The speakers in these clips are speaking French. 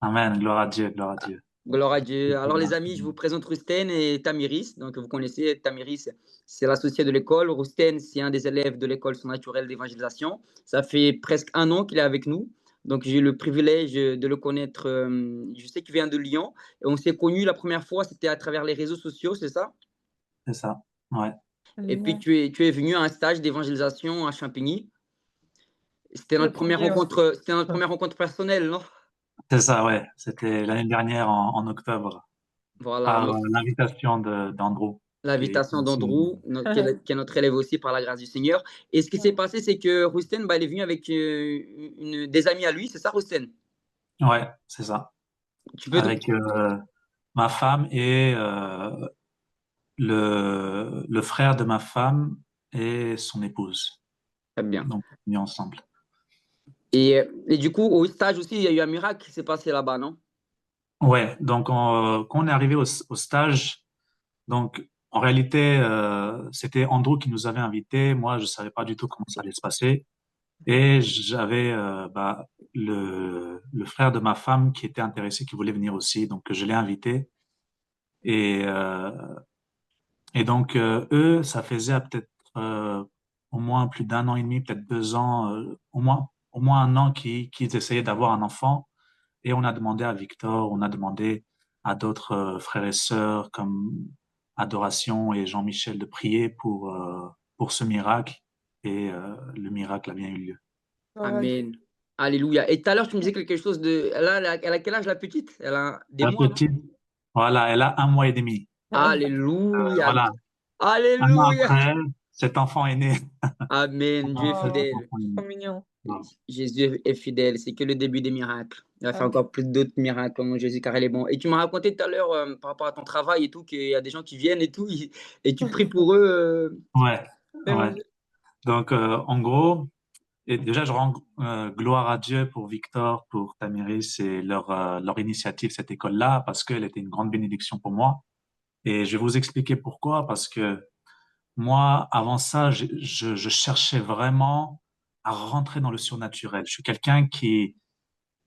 Amen. Gloire à Dieu, gloire à Dieu. Gloire à Dieu. Alors, les amis, je vous présente Rousten et Tamiris. Donc, vous connaissez Tamiris, c'est l'associé de l'école. Rousten, c'est un des élèves de l'école surnaturelle d'évangélisation. Ça fait presque un an qu'il est avec nous. Donc, j'ai eu le privilège de le connaître. Je sais qu'il vient de Lyon. Et on s'est connus la première fois, c'était à travers les réseaux sociaux, c'est ça? C'est ça. Ouais, Et puis, Alléluia. tu es venu à un stage d'évangélisation à Champigny. Le premier, ouais. C'était notre première rencontre personnelle, non? c'est ça, ouais. C'était l'année dernière en octobre, Voilà. par Alors, l'invitation d'Andrew, qui est l'invitation aussi d'Andrew, qui est notre élève aussi par la grâce du Seigneur. Et ce qui s'est passé, c'est que Rousten, bah, il est venu avec des amis à lui, c'est ça, Rousten? ouais, c'est ça. Tu peux te... Avec ma femme et le frère de ma femme et son épouse. Très bien. Donc, mis ensemble. Et du coup, au stage aussi, il y a eu un miracle qui s'est passé là-bas, non? Ouais, donc quand on est arrivé au stage, donc en réalité, c'était Andrew qui nous avait invités. Moi, je savais pas du tout comment ça allait se passer. Et j'avais le frère de ma femme qui était intéressé, qui voulait venir aussi, donc je l'ai invité. Et, euh, et donc eux, ça faisait peut-être au moins plus d'un an et demi, peut-être 2 ans, au moins un an qu'ils essayaient d'avoir un enfant. Et on a demandé à Victor, on a demandé à d'autres frères et sœurs comme Adoration et Jean-Michel de prier pour ce miracle. Et le miracle a bien eu lieu. Ouais. Amen. Alléluia. Et tout à l'heure, tu me disais quelque chose de... Elle a quel âge, la petite? Elle a des La mois, non? petite, voilà, elle a un mois et demi. Alléluia. Voilà, un an Alléluia. après, cet enfant est né. Amen. Dieu est Oh, Cet fidèle. enfant est né. trop mignon. Voilà. Jésus est fidèle, c'est que le début des miracles. Il va faire Ah, encore plus d'autres miracles, mon Jésus, car il est bon. Et tu m'as raconté tout à l'heure, par rapport à ton travail et tout, qu'il y a des gens qui viennent et tout, et tu pries pour eux. Ouais, ouais. l'évangile. Donc, en gros, et déjà, je rends gloire à Dieu pour Victor, pour Tamiris et leur initiative, cette école-là, parce qu'elle était une grande bénédiction pour moi. Et je vais vous expliquer pourquoi, parce que moi, avant ça, je cherchais vraiment à rentrer dans le surnaturel. Je suis quelqu'un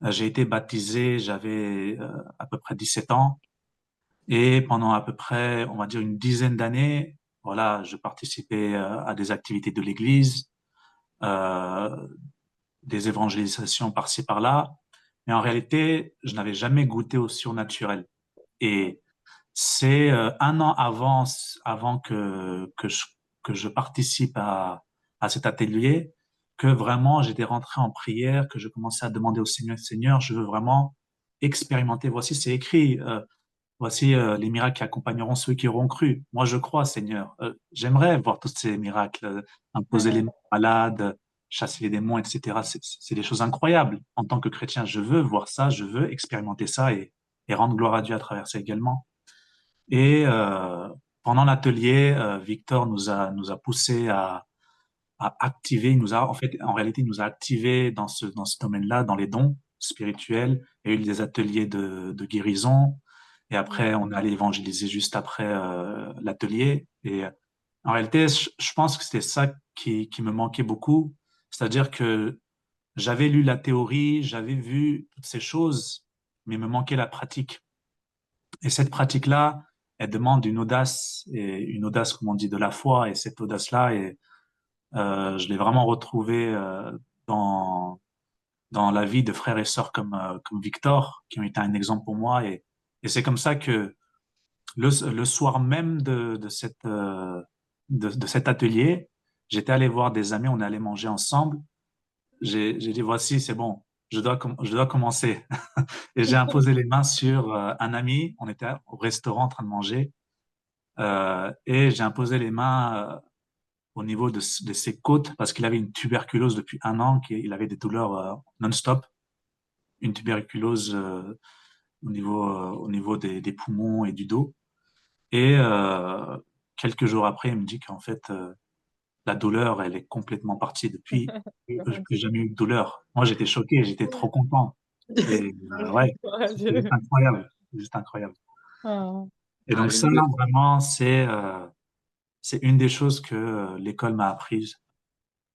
j'ai été baptisé, j'avais à peu près 17 ans. Et pendant à peu près, on va dire, une dizaine d'années, voilà, je participais à des activités de l'Église, euh, des évangélisations par-ci par-là. Mais en réalité, je n'avais jamais goûté au surnaturel. Et c'est un an avant que je participe à cet atelier que vraiment j'étais rentré en prière, que je commençais à demander au Seigneur, Seigneur, je veux vraiment expérimenter. Voici, c'est écrit. Voici les miracles qui accompagneront ceux qui auront cru. Moi, je crois, Seigneur. J'aimerais voir tous ces miracles, imposer les mains aux malades, chasser les démons, etc. C'est des choses incroyables. En tant que chrétien, je veux voir ça, je veux expérimenter ça et rendre gloire à Dieu à travers ça également. Et pendant l'atelier, Victor nous a poussé à activer. En fait, en réalité, il nous a activés dans ce domaine-là, dans les dons spirituels. Il y a eu des ateliers de guérison. Et après, on est allé évangéliser juste après l'atelier. Et en réalité, je pense que c'était ça qui me manquait beaucoup. C'est-à-dire que j'avais lu la théorie, j'avais vu toutes ces choses, mais il me manquait la pratique. Et cette pratique-là, elle demande une audace, comme on dit, de la foi. Et cette audace-là, je l'ai vraiment retrouvée dans dans la vie de frères et sœurs comme Victor, qui ont été un exemple pour moi. Et c'est comme ça que le soir même de cet atelier, j'étais allé voir des amis, on est allé manger ensemble. J'ai dit, voici, c'est bon, je dois commencer. Et j'ai imposé les mains sur un ami, on était au restaurant en train de manger, et j'ai imposé les mains au niveau de ses côtes parce qu'il avait une tuberculose depuis un an, qu'il avait des douleurs non-stop, une tuberculose au niveau des poumons et du dos. Et quelques jours après, il me dit qu'en fait, la douleur, elle est complètement partie depuis. Je n'ai plus jamais eu de douleur. Moi, j'étais choqué, j'étais trop content. Et ouais, Gloire à c'était juste Dieu. incroyable, juste incroyable. Ah, Et donc ça, Alléluia. vraiment, c'est une des choses que l'école m'a apprise,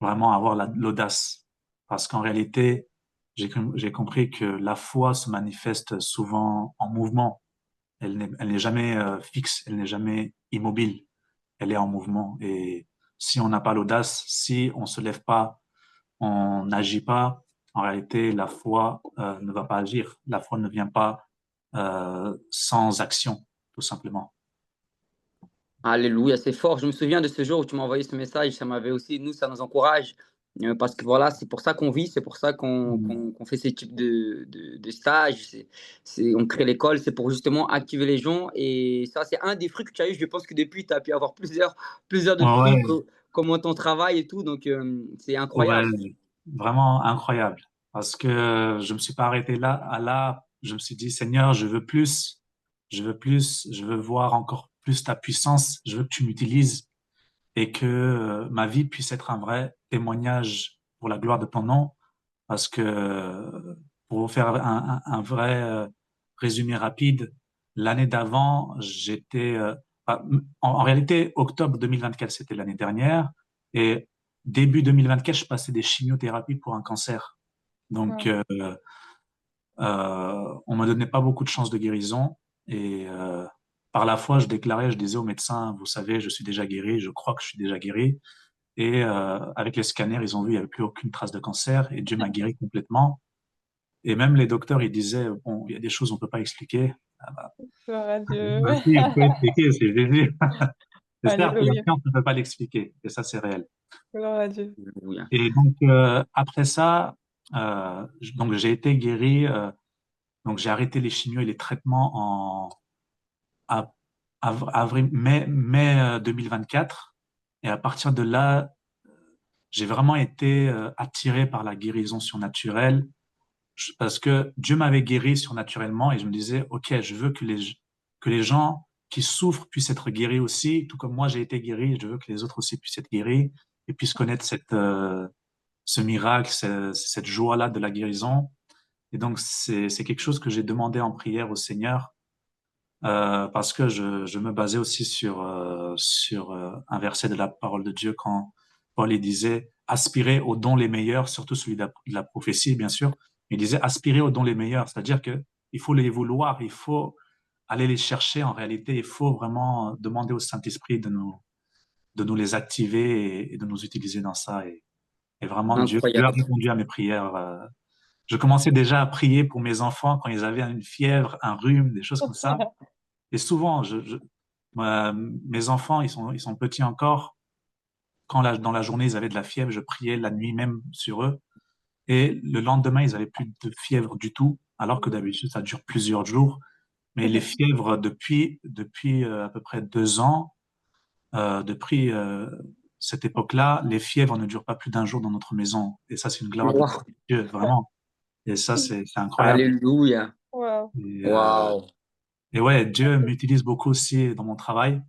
vraiment avoir l'audace. Parce qu'en réalité, j'ai compris que la foi se manifeste souvent en mouvement. Elle n'est jamais fixe, elle n'est jamais immobile. Elle est en mouvement. Et si on n'a pas l'audace, si on se lève pas, on n'agit pas, en réalité, la foi ne va pas agir. La foi ne vient pas sans action, tout simplement. Alléluia, c'est fort. Je me souviens de ce jour où tu m'as envoyé ce message. Ça m'avait aussi, nous, ça nous encourage. Parce que voilà, c'est pour ça qu'on vit, c'est pour ça Mm. qu'on fait ces types de stages. On crée l'école, c'est pour justement activer les gens. Et ça, c'est un des fruits que tu as eu. Je pense que depuis, tu as pu avoir plusieurs de fruits, Ouais, comment ton travail et tout. Donc, c'est ouais, incroyable. vraiment incroyable. Parce que je me suis pas arrêté là, je me suis dit, Seigneur, je veux plus, je veux plus, je veux voir encore plus ta puissance, je veux que tu m'utilises et que ma vie puisse être un vrai témoignage pour la gloire de ton nom. Parce que pour vous faire un vrai résumé rapide, l'année d'avant, en réalité, octobre 2024, c'était l'année dernière, et début 2024, je passais des chimiothérapies pour un cancer. Donc, Ouais. on me donnait pas beaucoup de chances de guérison, et par la foi, je disais aux médecins, vous savez, je suis déjà guéri, je crois que je suis déjà guéri. Et avec les scanners, ils ont vu il n'y avait plus aucune trace de cancer, et Dieu m'a guéri complètement. Et même les docteurs, ils disaient, bon, il y a des choses qu'on peut pas expliquer. Ah bah, Gloire à Dieu. si, on peut expliquer, c'est Jésus. C'est certes, la Alléluia. science ne peut pas l'expliquer. Et ça, c'est réel. Gloire à Dieu. Alléluia. Et donc, après ça, donc j'ai été guéri. Donc, j'ai arrêté les chimios et les traitements à, avril, mai 2024. Et à partir de là, j'ai vraiment été attiré par la guérison surnaturelle. Parce que Dieu m'avait guéri surnaturellement et je me disais, OK, je veux que les gens qui souffrent puissent être guéris aussi, tout comme moi j'ai été guéri, je veux que les autres aussi puissent être guéris et puissent connaître ce miracle, cette joie-là de la guérison. Et donc, c'est quelque chose que j'ai demandé en prière au Seigneur, parce que je me basais aussi sur un verset de la parole de Dieu quand Paul il disait aspirer aux dons les meilleurs, surtout celui de la prophétie, bien sûr. Il disait aspirer aux dons les meilleurs, c'est-à-dire que il faut les vouloir, il faut aller les chercher en réalité, il faut vraiment demander au Saint-Esprit de nous les activer et de nous utiliser dans ça. Et vraiment, Dieu a Incroyable. répondu à mes prières. Je commençais déjà à prier pour mes enfants quand ils avaient une fièvre, un rhume, des choses comme ça. Et souvent, mes enfants, ils sont petits encore. Quand dans la journée, ils avaient de la fièvre, je priais la nuit même sur eux. Et le lendemain, ils avaient plus de fièvre du tout, alors que d'habitude, ça dure plusieurs jours. Mais les fièvres, depuis à peu près 2 ans, depuis cette époque-là, les fièvres ne durent pas plus d'un jour dans notre maison. Et ça, c'est une gloire de Wow. Dieu, vraiment. Et ça, c'est incroyable. Alléluia. Wow. Et, Wow. et ouais, Dieu m'utilise beaucoup aussi dans mon travail.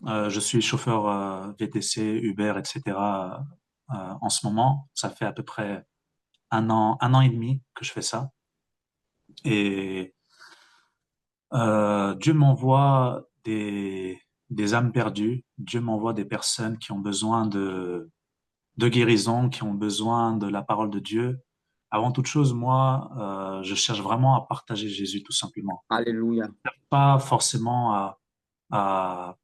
Je suis chauffeur VTC, Uber, etc. En ce moment. Ça fait à peu près un an et demi que je fais ça. Et Dieu m'envoie des âmes perdues. Dieu m'envoie des personnes qui ont besoin de guérison, qui ont besoin de la parole de Dieu. Avant toute chose, moi, je cherche vraiment à partager Jésus, tout simplement. Alléluia. Pas forcément à,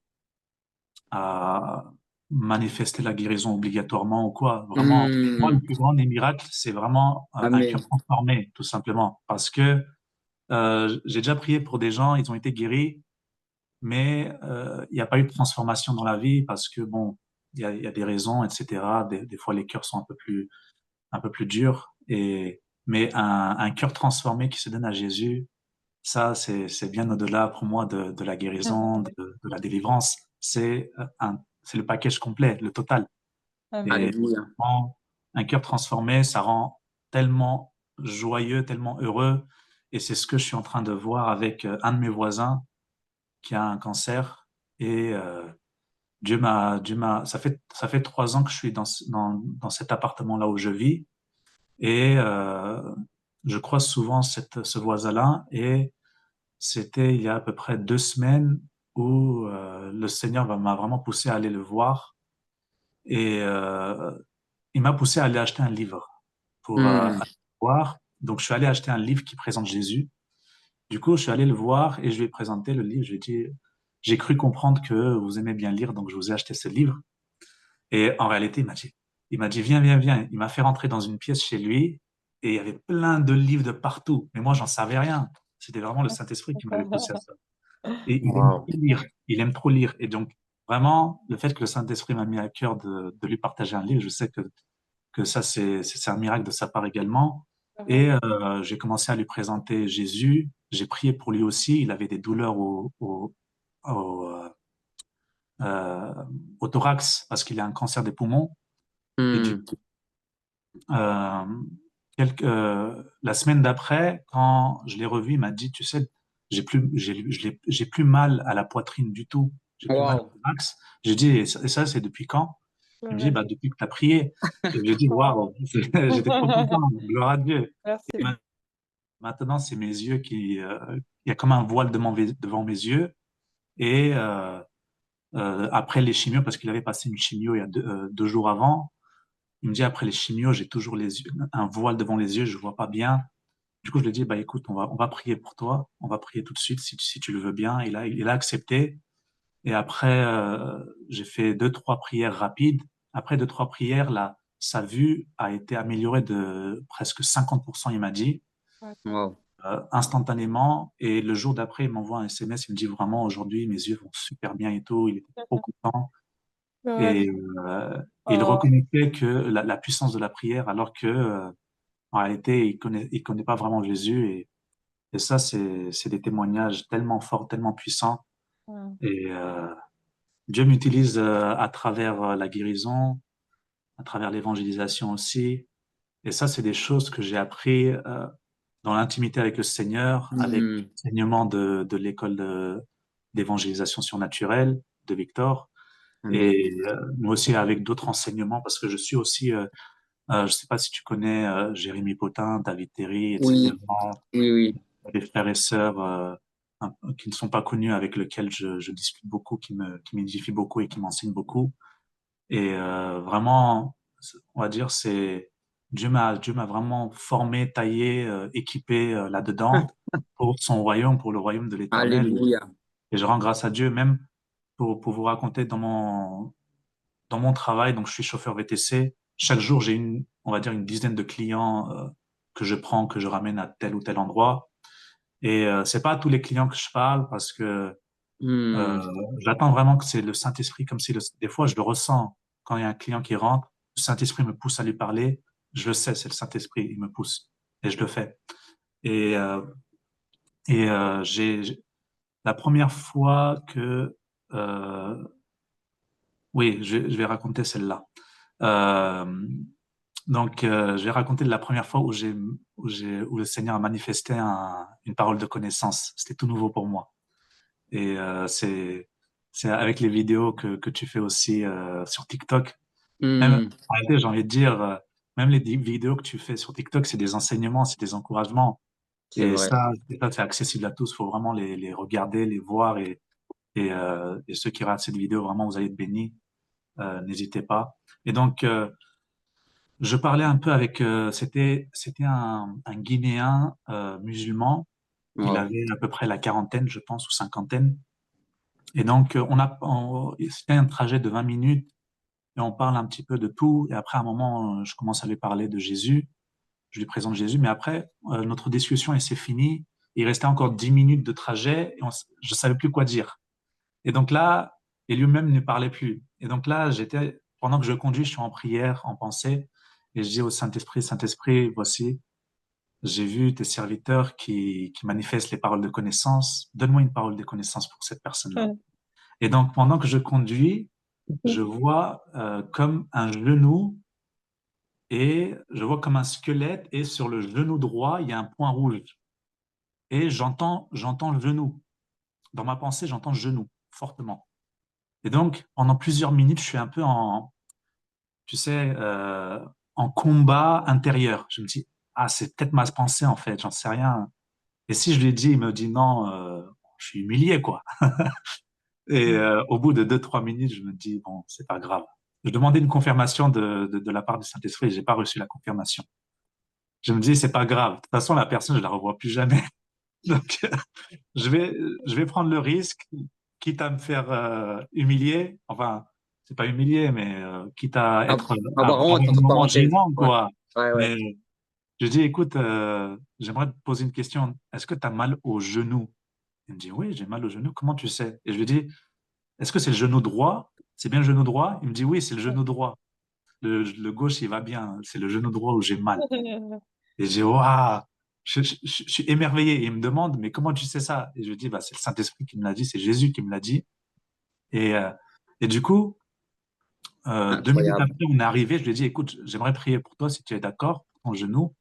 à manifester la guérison obligatoirement ou quoi. Vraiment, moi, le Hmm. plus grand des miracles, c'est vraiment un cœur Amen. transformé, tout simplement. Parce que j'ai déjà prié pour des gens, ils ont été guéris, mais il n'y a pas eu de transformation dans la vie parce que, bon, il y a des raisons, etc. Des fois, les cœurs sont un peu plus durs. Mais un cœur transformé qui se donne à Jésus, ça, c'est bien au-delà pour moi de la guérison, de la délivrance. C'est le package complet, le total. Amen. Et Alléluia. vraiment, un cœur transformé, ça rend tellement joyeux, tellement heureux. Et c'est ce que je suis en train de voir avec un de mes voisins qui a un cancer. Et ça fait 3 ans que je suis dans cet appartement-là où je vis. Et je croise souvent ce voisin-là. Et c'était il y a à peu près 2 semaines où le Seigneur m'a vraiment poussé à aller le voir et il m'a poussé à aller acheter un livre pour Hmm. voir. Donc, je suis allé acheter un livre qui présente Jésus. Du coup, je suis allé le voir et je lui ai présenté le livre. Je lui ai dit, j'ai cru comprendre que vous aimez bien lire, donc je vous ai acheté ce livre. Et en réalité, il m'a dit, viens, viens, viens. Il m'a fait rentrer dans une pièce chez lui et il y avait plein de livres de partout. Mais moi, j'en savais rien. C'était vraiment le Saint-Esprit qui m'avait poussé à ça. Et il aime Wow. trop lire. Il aime trop lire. Et donc, vraiment, le fait que le Saint-Esprit m'a mis à cœur de lui partager un livre, je sais que ça, c'est un miracle de sa part également. Et j'ai commencé à lui présenter Jésus. J'ai prié pour lui aussi. Il avait des douleurs au, euh, euh, au thorax parce qu'il a un cancer des poumons. Et du Hmm. coup, euh, la semaine d'après, quand je l'ai revu, il m'a dit, tu sais, j'ai plus mal à la poitrine du tout. J'ai plus mal au Wow. thorax. J'ai dit, et ça, c'est depuis quand? Il me dit, bah, depuis que tu as prié. Et j'ai dit, Wow. waouh, j'étais trop content, gloire à Dieu. Et Merci. maintenant, c'est mes yeux il y a comme un voile devant mes yeux. Et après les chimios, parce qu'il avait passé une chimio il y a 2 jours avant, il me dit, après les chimios, j'ai toujours un voile devant les yeux, je vois pas bien. Du coup, je lui ai dit, bah, écoute, on va prier pour toi, on va prier tout de suite si tu le veux bien. Il a accepté. Et après, j'ai fait 2, 3 prières rapides. Après 2, 3 prières, là, sa vue a été améliorée de presque 50%, il m'a dit, Wow. instantanément. Et le jour d'après, il m'envoie un SMS, il me dit vraiment, aujourd'hui, mes yeux vont super bien et tout. Il était trop content. Gloire à Et Dieu. il Oh, reconnaissait que la puissance de la prière, alors que en réalité, il connaît pas vraiment Jésus. Et ça, c'est des témoignages tellement forts, tellement puissants. ouais. Et Dieu m'utilise à travers la guérison, à travers l'évangélisation aussi. Et ça, c'est des choses que j'ai appris dans l'intimité avec le Seigneur, avec Hmm. l'enseignement de l'école d'évangélisation surnaturelle de Victor, Amen. et moi aussi avec d'autres enseignements, parce que je suis aussi, je sais pas si tu connais Jérémy Potin, David Terry, etc. Oui, oui, oui. Des frères et sœurs qui ne sont pas connus, avec lesquels je discute beaucoup, qui m'édifient beaucoup et qui m'enseignent beaucoup. Et vraiment, on va dire, Dieu m'a vraiment formé, taillé, équipé là-dedans pour son royaume, pour le royaume de l'Éternel. Alléluia. Et je rends grâce à Dieu, même pour vous raconter dans mon travail. Donc, je suis chauffeur VTC. Chaque jour, j'ai on va dire, une dizaine de clients que je prends, que je ramène à tel ou tel endroit. Et c'est pas à tous les clients que je parle, parce que Hmm. j'attends vraiment que c'est le Saint-Esprit, comme si des fois je le ressens quand il y a un client qui rentre, le Saint-Esprit me pousse à lui parler. Je le sais, c'est le Saint-Esprit, il me pousse et je le fais. Et la première fois que oui, je vais raconter celle-là. Euh, donc, je vais raconter la première fois où le Seigneur a manifesté une parole de connaissance. C'était tout nouveau pour moi. Et c'est avec les vidéos que tu fais aussi sur TikTok. Même, Hmm. en réalité, j'ai envie de dire, même les vidéos que tu fais sur TikTok, c'est des enseignements, c'est des encouragements. C'est Et vrai. ça, c'est accessible à tous. Il faut vraiment les regarder, les voir. Et ceux qui regardent cette vidéo, vraiment, vous allez être bénis. N'hésitez pas. Et donc, je parlais un peu avec, c'était un Guinéen musulman. Il Wow. avait à peu près la quarantaine, je pense, ou cinquantaine. Et donc, c'était un trajet de 20 minutes et on parle un petit peu de tout. Et après, à un moment, je commence à lui parler de Jésus. Je lui présente Jésus. Mais après, notre discussion, elle s'est finie. Il restait encore 10 minutes de trajet et je savais plus quoi dire. Et donc là, et lui-même ne parlait plus. Et donc là, pendant que je conduis, je suis en prière, en pensée. Et je dis au Saint-Esprit, Saint-Esprit, voici, j'ai vu tes serviteurs qui manifestent les paroles de connaissance. Donne-moi une parole de connaissance pour cette personne-là. Ouais. Et donc, pendant que je conduis, je vois comme un genou, et je vois comme un squelette, et sur le genou droit, il y a un point rouge. Et j'entends le genou. Dans ma pensée, j'entends genou fortement. Et donc, pendant plusieurs minutes, je suis un peu tu sais, en combat intérieur. Je me dis, ah, c'est peut-être ma pensée en fait, j'en sais rien. Et si je lui dis, il me dit non, je suis humilié quoi. Et au bout de 2, 3 minutes, je me dis, bon, c'est pas grave. Je demandais une confirmation de la part du Saint-Esprit et j'ai pas reçu la confirmation. je me dis, c'est pas grave. De toute façon, la personne, je la revois plus jamais. Donc, je vais, je vais prendre le risque, quitte à me faire humilier. Enfin, c'est pas humilier, mais quitte à être, Avoir avoir honte, un entre moment parenthèses. gênant, Ouais, quoi. ouais, ouais. Mais je dis, écoute, j'aimerais te poser une question. Est-ce que tu as mal au genou? Il me dit, oui, j'ai mal au genou. Comment tu sais? Et je lui dis, est-ce que c'est le genou droit? C'est bien le genou droit? Il me dit, oui, c'est le genou droit. Le gauche, il va bien. C'est le genou droit où j'ai mal. Et j'ai, waouh, je suis émerveillé. Et il me demande, mais comment tu sais ça? Et je lui dis, bah, c'est le Saint-Esprit qui me l'a dit, c'est Jésus qui me l'a dit. Et, euh, et du coup, 2 minutes Incroyable. après, on est arrivé. Je lui ai dit, écoute, j'aimerais prier pour toi si tu es d'accord, pour ton genou.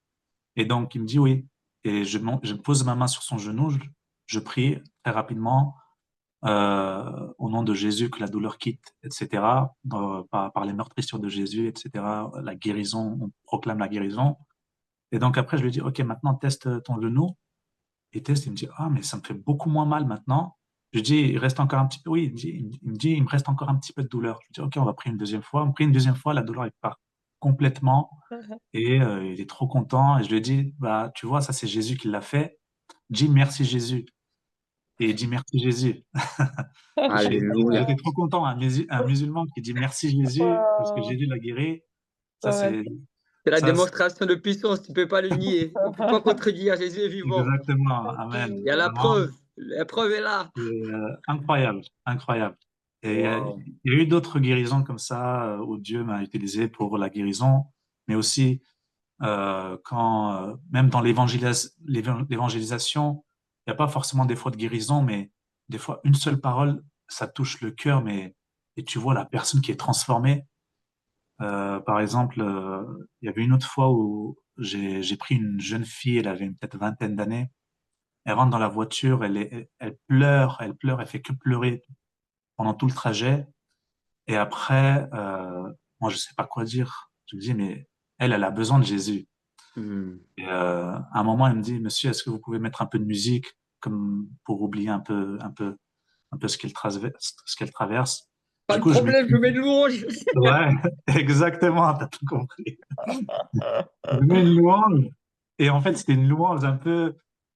Et donc, il me dit oui. Et je pose ma main sur son genou, je prie très rapidement, au nom de Jésus, que la douleur quitte, etc., par les meurtrissures de Jésus, etc., la guérison, on proclame la guérison. Et donc après, je lui dis, OK, maintenant, teste ton genou. Il teste, il me dit, ah, mais ça me fait beaucoup moins mal maintenant. Je dis, il reste encore un petit peu, oui, il me dit, il me reste encore un petit peu de douleur. Je dis, OK, on va prier une deuxième fois. On prie une deuxième fois, la douleur, elle part complètement. Et il est trop content. Et je lui ai dit, bah, tu vois, ça, c'est Jésus qui l'a fait. Dis merci Jésus. Et il dit merci Jésus. Alléluia. J'étais trop content. Un musulman qui dit merci Jésus parce que Waouh, Jésus l'a guéri. Ça, ouais. c'est, C'est la ça, démonstration de puissance, tu ne peux pas le nier. On ne peut pas contredire, Jésus est vivant. exactement. Amen. Il y a Vraiment, la preuve est là. c'est incroyable, incroyable. Et Waouh. il y a eu d'autres guérisons comme ça où Dieu m'a utilisé pour la guérison, mais aussi même dans l'évangélisation, il n'y a pas forcément des fois de guérison, mais des fois une seule parole, ça touche le cœur, mais et tu vois la personne qui est transformée. Par exemple, il y avait une autre fois où j'ai pris une jeune fille, elle avait peut-être vingtaine d'années. Elle rentre dans la voiture, elle pleure, elle fait que pleurer pendant tout le trajet. Et après, moi je sais pas quoi dire. Je me dis mais elle a besoin de Jésus. Hmm. Et à un moment, elle me dit, Monsieur, est-ce que vous pouvez mettre un peu de musique comme pour oublier un peu ce qu'elle traverse. Pas Du de coup, je mets, problème, je mets de louange. ouais, exactement, t'as tout compris. Je mets une louange. Et en fait, c'était une louange un peu,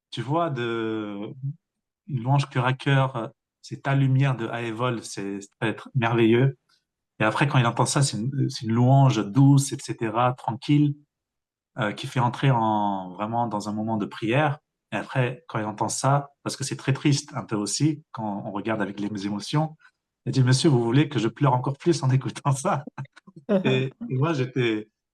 tu vois, une louange cœur à cœur. C'est ta lumière de Aévol, ça peut être merveilleux. Et après, quand il entend ça, c'est une louange douce, etc., tranquille. Qui fait entrer vraiment dans un moment de prière. Et après, quand il entend ça, parce que c'est très triste un peu aussi, quand on regarde avec les émotions, il dit, Monsieur, vous voulez que je pleure encore plus en écoutant ça? Et moi,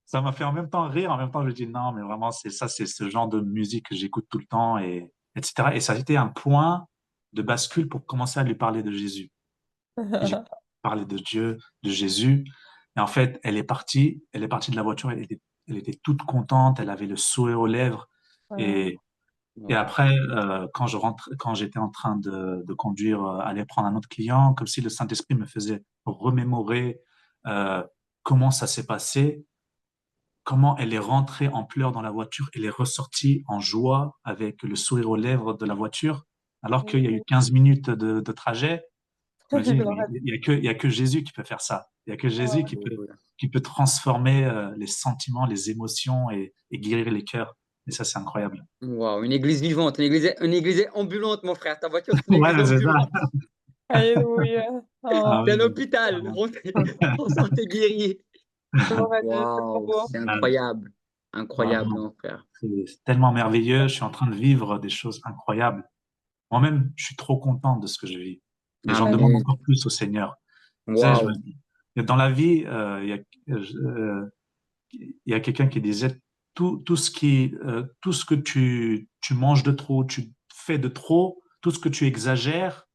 ça m'a fait en même temps rire, en même temps, je dis, non, mais vraiment, c'est ce genre de musique que j'écoute tout le temps, etc. Et ça a été un point de bascule pour commencer à lui parler de Jésus. Et j'ai parlé de Dieu, de Jésus. Et en fait, elle est partie de la voiture, elle était toute contente, elle avait le sourire aux lèvres. Ouais. Et après, quand j'étais en train de conduire, aller prendre un autre client, comme si le Saint-Esprit me faisait remémorer euh, comment ça s'est passé, comment elle est rentrée en pleurs dans la voiture, elle est ressortie en joie avec le sourire aux lèvres de la voiture, alors qu'il y a eu 15 minutes de trajet. Je me dis, mais Ouais. il y a que Jésus qui peut faire ça. Il y a que Jésus Alléluia. qui peut transformer les sentiments, les émotions et guérir les cœurs. Et ça, c'est incroyable. Waouh, une église vivante, une église ambulante, mon frère. Ta voiture, c'est une Ouais, église c'est ça. ambulante. Alléluia. Ah C'est un ouais, hôpital. vraiment. On sortait guéri. Gloire à Dieu, c'est trop Waouh, beau. c'est Ah, incroyable. Incroyable, vraiment. mon frère. C'est tellement merveilleux. Je suis en train de vivre des choses incroyables. Moi-même, je suis trop content de ce que je vis. Et j'en demande Amen. encore plus au Seigneur. Tu sais, je me Waouh. dis, dans la vie, il y a quelqu'un qui disait tout ce que tu manges de trop, tu fais de trop, tout ce que tu exagères,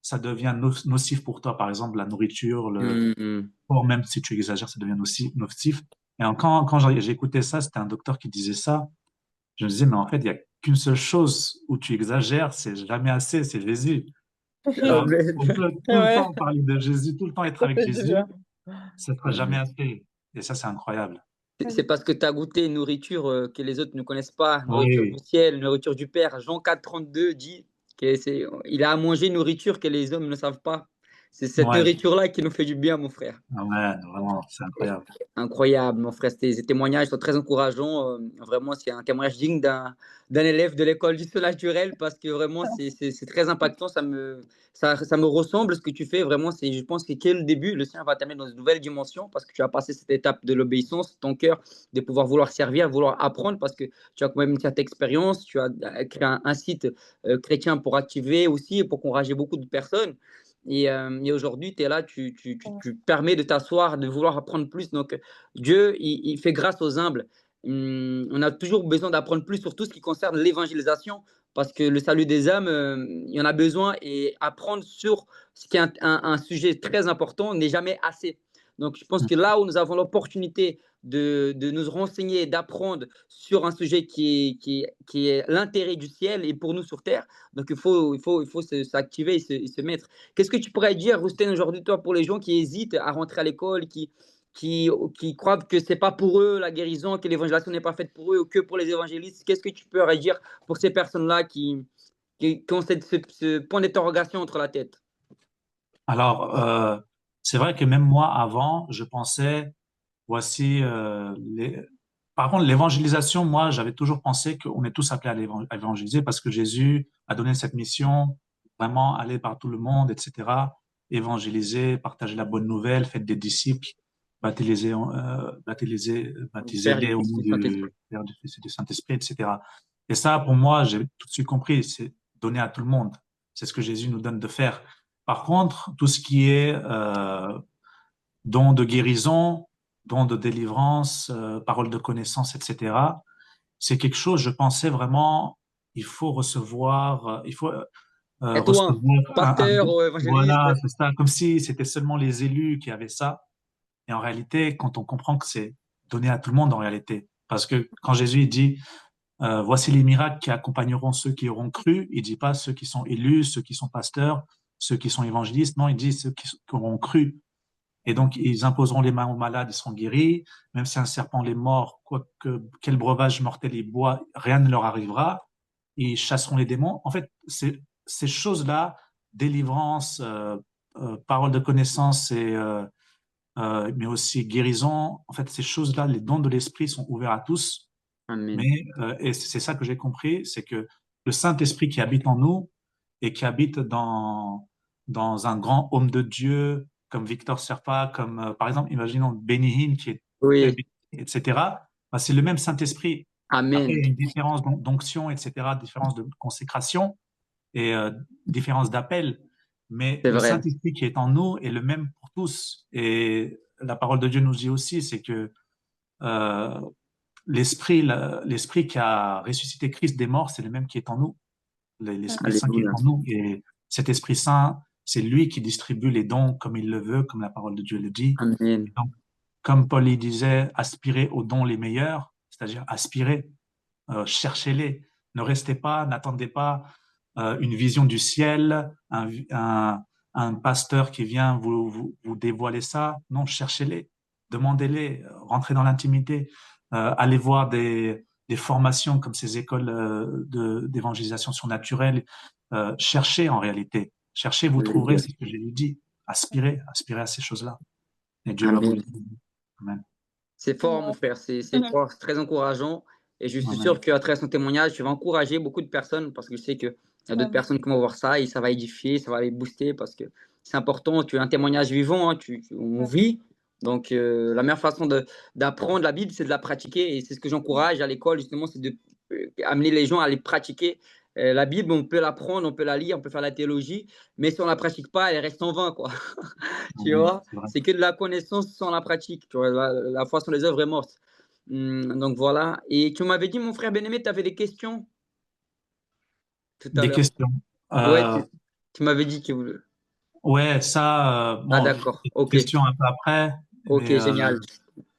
ça devient nocif pour toi. Par exemple, la nourriture, le Hmm. sport, même si tu exagères, ça devient nocif. Et quand j'ai écouté ça, c'était un docteur qui disait ça. Je me disais, mais en fait, il y a qu'une seule chose où tu exagères, c'est jamais assez, c'est Jésus. Amen. On peut tout le Ouais, temps parler de Jésus, tout le temps être ça avec fait du Jésus, bien. ça ne sera jamais Amen. assez. Et ça, c'est incroyable. C'est parce que tu as goûté une nourriture que les autres ne connaissent pas, nourriture du Oui, ciel, nourriture du Père. Jean 4, 32 dit qu'il a à manger une nourriture que les hommes ne savent pas. C'est cette Ouais, nourriture-là qui nous fait du bien, mon frère. ouais, vraiment, c'est incroyable. Incroyable, mon frère. Ces témoignages sont très encourageants. Vraiment, c'est un témoignage digne d'un élève de l'école du saut naturel parce que vraiment, c'est très impactant. Ça me ressemble ce que tu fais. Vraiment, je pense que le début. Le sien va t'amener dans une nouvelle dimension parce que tu as passé cette étape de l'obéissance, ton cœur, de pouvoir vouloir servir, vouloir apprendre parce que tu as quand même une certaine expérience. Tu as créé un site chrétien pour activer aussi et pour encourager beaucoup de personnes. Et aujourd'hui, tu es là, tu permets de t'asseoir, de vouloir apprendre plus. Donc, Dieu, il fait grâce aux humbles. On a toujours besoin d'apprendre plus sur tout ce qui concerne l'évangélisation, parce que le salut des âmes, il y en a besoin, et apprendre sur ce qui est un sujet très important n'est jamais assez. Donc, je pense que là où nous avons l'opportunité de nous renseigner, d'apprendre sur un sujet qui est l'intérêt du ciel et pour nous sur terre, donc il faut s'activer et se mettre. Qu'est-ce que tu pourrais dire, Rousten, aujourd'hui, toi, pour les gens qui hésitent à rentrer à l'école, qui croient que c'est pas pour eux la guérison, que l'évangélisation n'est pas faite pour eux ou que pour les évangélistes? Qu'est-ce que tu peux dire pour ces personnes-là qui ont ce point d'interrogation entre la tête? Alors, c'est vrai que même moi, avant, je pensais, voici Par contre, l'évangélisation, moi, j'avais toujours pensé qu'on est tous appelés à évangéliser parce que Jésus a donné cette mission, vraiment aller par tout le monde, etc., évangéliser, partager la bonne nouvelle, faites des disciples, Père du baptisez-les au Fils nom du Saint-Esprit. du Père, du Fils et du Saint-Esprit, etc. Et ça, pour moi, j'ai tout de suite compris, c'est donner à tout le monde. C'est ce que Jésus nous donne de faire. Par contre, tout ce qui est don de guérison, don de délivrance, parole de connaissance, etc., c'est quelque chose, je pensais vraiment, il faut Et toi, recevoir pasteur ou évangéliste? voilà, c'est ça, comme si c'était seulement les élus qui avaient ça. Et en réalité, quand on comprend que c'est donné à tout le monde, en réalité, parce que quand Jésus dit, voici les miracles qui accompagneront ceux qui auront cru, il dit pas ceux qui sont élus, ceux qui sont pasteurs, ceux qui sont évangélistes, non, il dit ceux qui auront cru. Et donc, ils imposeront les mains aux malades, ils seront guéris. Même si un serpent les mord, quel breuvage mortel ils boivent, rien ne leur arrivera. Ils chasseront les démons. En fait, ces choses-là, délivrance, parole de connaissance, mais aussi guérison, en fait, ces choses-là, les dons de l'esprit sont ouverts à tous. Amen. Mais, et c'est ça que j'ai compris, c'est que le Saint-Esprit qui habite en nous et qui habite dans un grand homme de Dieu comme Victor Serpa, comme par exemple, imaginons Benny Hinn qui est très Oui, bien, etc. Bah, c'est le même Saint-Esprit. Après, il amen. y a une différence d'onction, etc., différence de consécration et différence d'appel. Mais C'est le vrai. Saint-Esprit qui est en nous est le même pour tous. Et la parole de Dieu nous dit aussi, c'est que euh, l'esprit qui a ressuscité Christ des morts, c'est le même qui est en nous, l'Esprit Saint qui est Alléluia. en nous. Et cet Esprit Saint, c'est lui qui distribue les dons comme il le veut, comme la parole de Dieu le dit. Et Amen. donc, comme Paul y disait, aspirez aux dons les meilleurs, c'est-à-dire aspirez, cherchez-les. Ne restez pas, n'attendez pas une vision du ciel, un pasteur qui vient vous dévoiler ça. Non, cherchez-les, demandez-les, rentrez dans l'intimité, allez voir des formations comme ces écoles d'évangélisation surnaturelle. Cherchez en réalité, cherchez, vous trouverez, Alléluia. c'est ce que Jésus dit. Aspirez, aspirez à ces choses-là. Et Dieu va vous le Amen. donner. Amen. C'est fort, mon frère, c'est fort, c'est très encourageant. Et je suis Amen. sûr qu'à travers son témoignage, tu vas encourager beaucoup de personnes parce que je sais qu'il y a d'autres personnes qui vont voir ça et ça va édifier, ça va les booster parce que c'est important. Tu es un témoignage vivant, hein, on vit. Donc, la meilleure façon d'apprendre la Bible, c'est de la pratiquer. Et c'est ce que j'encourage à l'école, justement, c'est d'amener les gens à les pratiquer. La Bible, on peut l'apprendre, on peut la lire, on peut faire la théologie, mais si on ne la pratique pas, elle reste en vain, quoi. Tu Amen. vois, C'est vrai. c'est que de la connaissance sans la pratique. Tu vois, la foi sans les œuvres est morte. Donc voilà. Et tu m'avais dit, mon frère bien-aimé, tu avais des questions tout à Des l'heure. questions. Ouais, Euh, tu m'avais dit que. Ouais, ça, Ah, bon, d'accord. une Ok. question un peu après, Ok, mais génial.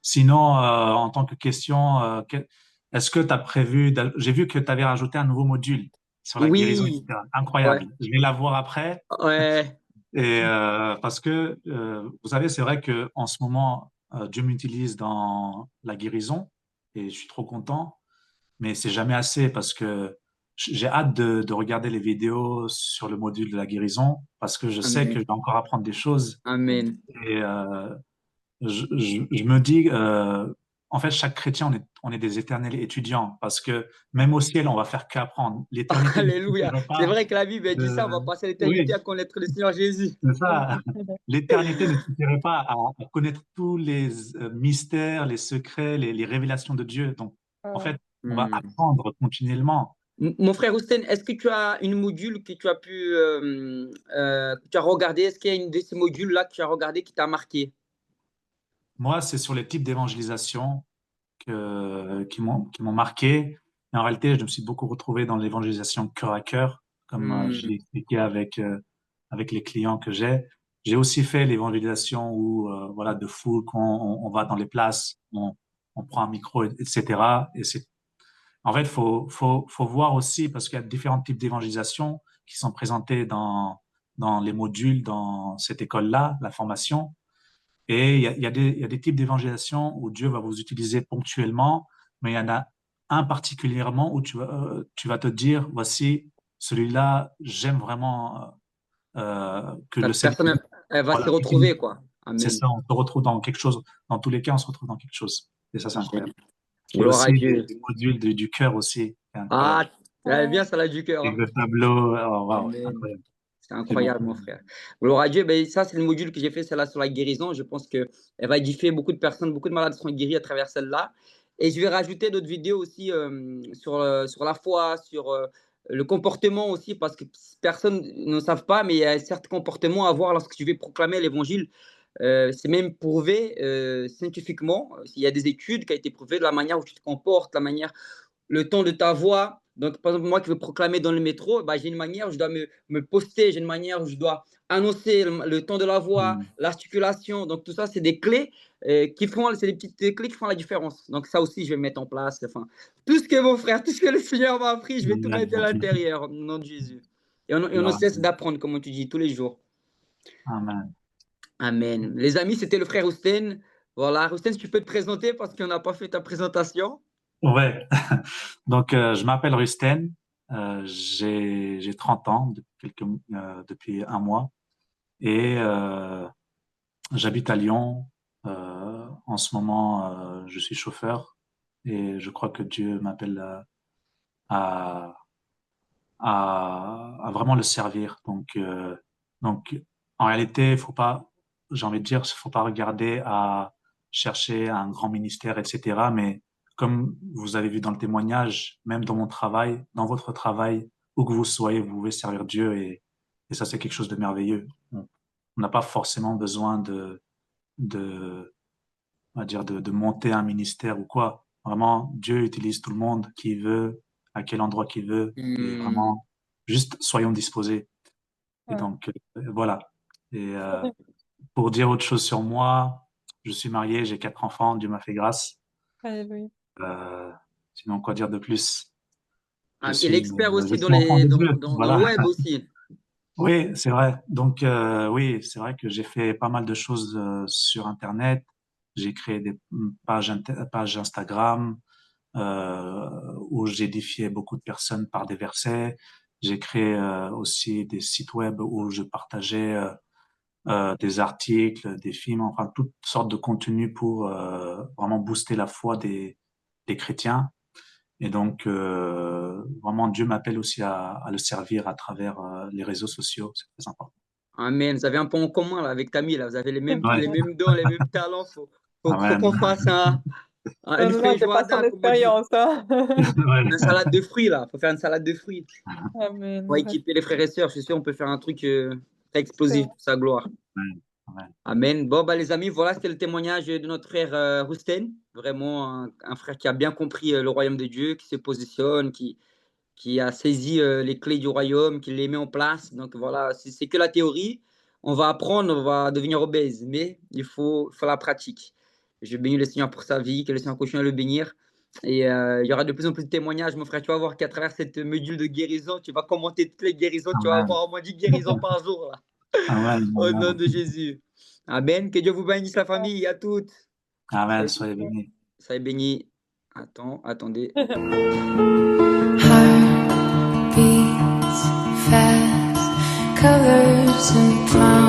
sinon, en tant que question, est-ce que tu as prévu, j'ai vu que tu avais rajouté un nouveau module sur la guérison, Oui. etc. Ouais. Incroyable. Je vais la voir après, Ouais. et parce que, vous savez, c'est vrai que en ce moment, Dieu m'utilise dans la guérison, et je suis trop content, mais c'est jamais assez parce que j'ai hâte de regarder les vidéos sur le module de la guérison parce que je sais que je Amen. vais encore apprendre des choses. Amen. Et je me dis, en fait, chaque chrétien, on est des éternels étudiants parce que même au ciel, on va faire qu'apprendre. L'éternité ne Alléluia. suffirait C'est pas vrai que la Bible elle dit ça, on va de... passer l'éternité Oui, à connaître le Seigneur Jésus. c'est ça. L'éternité ne suffirait pas à connaître tous les mystères, les secrets, les révélations de Dieu. Donc, en fait, on va Hmm. apprendre continuellement. Mon frère Hussein, est-ce que tu as une module que tu as pu que tu as regardé? Est-ce qu'il y a une de ces modules-là que tu as regardé qui t'a marqué? Moi, c'est sur les types d'évangélisation qui m'ont marqué. Et en réalité, je me suis beaucoup retrouvé dans l'évangélisation cœur à cœur, comme je Hmm. l'ai expliqué avec les clients que j'ai. J'ai aussi fait l'évangélisation où, voilà, de foule, quand on va dans les places, on prend un micro, etc. Et c'est, en fait, faut voir aussi, parce qu'il y a différents types d'évangélisation qui sont présentés dans les modules, dans cette école-là, la formation. Et il y a des types d'évangélisation où Dieu va vous utiliser ponctuellement, mais il y en a un particulièrement où tu vas te dire, voici, celui-là, j'aime vraiment que le Cette Seigneur, personne, elle va s'y voilà, retrouver, quoi. c'est Amen. ça, on se retrouve dans quelque chose. Dans tous les cas, on se retrouve dans quelque chose. Et ça, c'est incroyable. Et Gloire à aussi Dieu. des modules du cœur aussi, c'est incroyable. Ah, elle est bien, ça là du cœur, Avec hein. le tableau, oh, wow, Amen. incroyable. C'est C'est beaucoup. incroyable, mon frère. Gloire à Dieu. Ben, ça, c'est le module que j'ai fait, celle-là sur la guérison. Je pense qu'elle va édifier beaucoup de personnes, beaucoup de malades seront guéris à travers celle-là. Et je vais rajouter d'autres vidéos aussi sur la foi, sur le comportement aussi, parce que personne ne savent pas, mais il y a certains comportements à avoir lorsque tu veux proclamer l'évangile. C'est même prouvé scientifiquement. Il y a des études qui ont été prouvées de la manière où tu te comportes, la manière le ton de ta voix. Donc, par exemple, moi qui veux proclamer dans le métro, bah, j'ai une manière où je dois me poster, j'ai une manière où je dois annoncer le ton de la voix, Mm. l'articulation. Donc, tout ça, c'est des clés c'est des petites clés qui font la différence. Donc, ça aussi, je vais mettre en place. Enfin, tout ce que mon frère, tout ce que le Seigneur m'a appris, je vais tout mettre à l'intérieur, au nom de Jésus. Et on ne cesse d'apprendre, comme tu dis, tous les jours. Amen. Amen. Les amis, c'était le frère Housten. Voilà, Housten, si tu peux te présenter parce qu'on n'a pas fait ta présentation. Ouais. Donc, je m'appelle Rusten. J'ai 30 ans depuis un mois et j'habite à Lyon. En ce moment, je suis chauffeur et je crois que Dieu m'appelle à, à vraiment le servir. Donc, en réalité, faut pas, j'ai envie de dire, faut pas regarder à chercher un grand ministère, etc. Mais comme vous avez vu dans le témoignage, même dans mon travail, dans votre travail, où que vous soyez, vous pouvez servir Dieu et ça, c'est quelque chose de merveilleux. On n'a pas forcément besoin de, on va dire, de monter un ministère ou quoi. Vraiment, Dieu utilise tout le monde qui veut, à quel endroit qu'il veut, et Hmm. vraiment, juste soyons disposés. Et Ouais. donc, voilà. Et pour dire autre chose sur moi, je suis marié, j'ai 4 enfants, Dieu m'a fait grâce. Alléluia. Euh, Sinon, quoi dire de plus? Ah, il est expert Je aussi suis enfant de Dieu, dans le voilà. web aussi. Oui, c'est vrai. Donc, oui, c'est vrai que j'ai fait pas mal de choses sur Internet. J'ai créé des pages Instagram où j'édifiais beaucoup de personnes par des versets. J'ai créé aussi des sites web où je partageais des articles, des films, enfin toutes sortes de contenus pour vraiment booster la foi des chrétiens. Et donc, vraiment, Dieu m'appelle aussi à le servir à travers les réseaux sociaux. C'est très important. Amen. Vous avez un point en commun là, avec Camille. Là. Vous avez Ouais. les mêmes dons, les mêmes talents. Faut qu'on Amen. fasse une Là, je passe en feijoada, comme on dit. expérience, hein. Une salade de fruits, là. Faut faire une salade de fruits. Amen, Pour mon frère. équiper les frères et sœurs. Je suis sûr on peut faire un truc très C'est explosif vrai. pour sa gloire. Amen. Amen. Amen. Bon, bah, les amis, voilà, c'était le témoignage de notre frère Rusten. Vraiment un frère qui a bien compris le royaume de Dieu, qui se positionne, qui a saisi les clés du royaume, qui les met en place. Donc voilà, c'est que la théorie. On va apprendre, on va devenir obèse, mais il faut la pratique. Je bénis le Seigneur pour sa vie, que le Seigneur continue à le bénir. Et il y aura de plus en plus de témoignages, mon frère. Tu vas voir qu'à travers cette module de guérison, tu vas commenter toutes les guérisons. Tu vas Amen. avoir au moins 10 guérisons par jour, là. Amen. Au nom Amen. de Jésus. Amen. Que Dieu vous bénisse, la famille, à toutes. Amen. Soyez, Soyez bénis. soyez bénis. Attendez. fast, colors and promise.